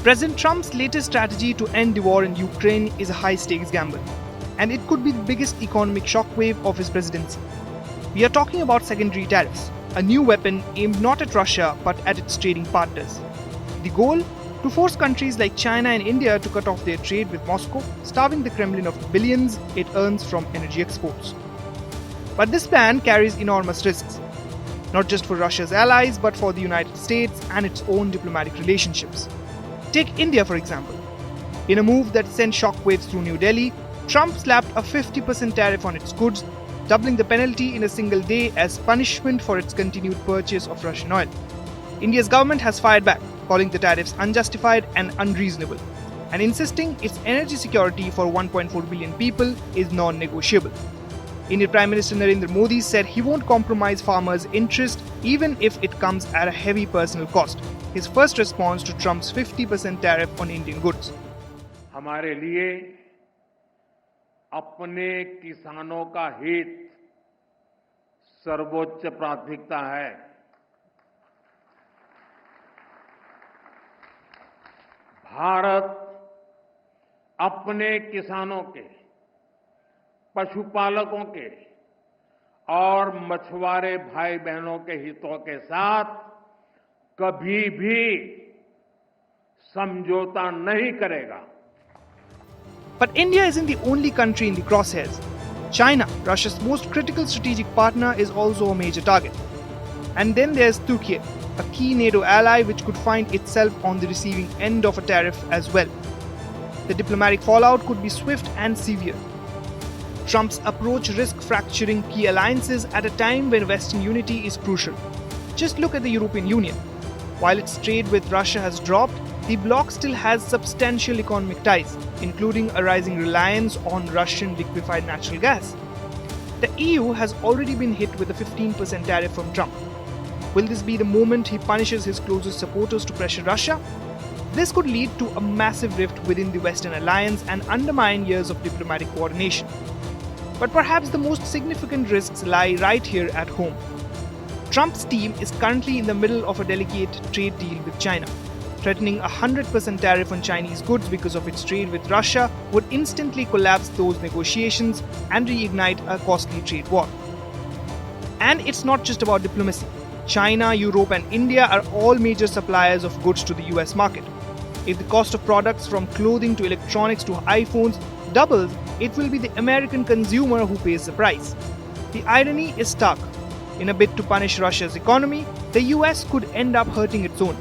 President Trump's latest strategy to end the war in Ukraine is a high-stakes gamble, and it could be the biggest economic shockwave of his presidency. We are talking about secondary tariffs, a new weapon aimed not at Russia but at its trading partners. The goal? To force countries like China and India to cut off their trade with Moscow, starving the Kremlin of the billions it earns from energy exports. But this plan carries enormous risks, not just for Russia's allies but for the United States and its own diplomatic relationships. Take India, for example. In a move that sent shockwaves through New Delhi, Trump slapped a 50% tariff on its goods, doubling the penalty in a single day as punishment for its continued purchase of Russian oil. India's government has fired back, calling the tariffs unjustified and unreasonable, and insisting its energy security for 1.4 billion people is non-negotiable. Indian Prime Minister Narendra Modi said he won't compromise farmers' interest even if it comes at a heavy personal cost. His first response to Trump's 50% tariff on Indian goods. हमारे लिए अपने किसानों का हित सर्वोच्च प्राथमिकता है। भारत अपने किसानों के, पशुपालकों के और मछुआरे भाई बहनों के हितों के साथ कभी भी समझौता नहीं करेगा। But India isn't the only country in the crosshairs. China, Russia's most critical strategic partner, is also a major target. And then there's Turkiye, a key NATO ally which could find itself on the receiving end of a tariff as well. The diplomatic fallout could be swift and severe. Trump's approach risks fracturing key alliances at a time when Western unity is crucial. Just look at the European Union. While its trade with Russia has dropped, the bloc still has substantial economic ties, including a rising reliance on Russian liquefied natural gas. The EU has already been hit with a 15% tariff from Trump. Will this be the moment he punishes his closest supporters to pressure Russia? This could lead to a massive rift within the Western alliance and undermine years of diplomatic coordination. But perhaps the most significant risks lie right here at home. Trump's team is currently in the middle of a delicate trade deal with China. Threatening a 100% tariff on Chinese goods because of its trade with Russia would instantly collapse those negotiations and reignite a costly trade war. And it's not just about diplomacy. China, Europe and India are all major suppliers of goods to the US market. If the cost of products from clothing to electronics to iPhones doubles, it will be the American consumer who pays the price. The irony is stark. In a bid to punish Russia's economy, the US could end up hurting its own.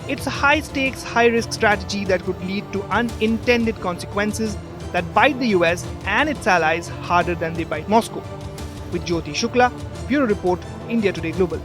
It's a high-stakes, high-risk strategy that could lead to unintended consequences that bite the US and its allies harder than they bite Moscow. With Jyoti Shukla, Bureau Report, India Today Global.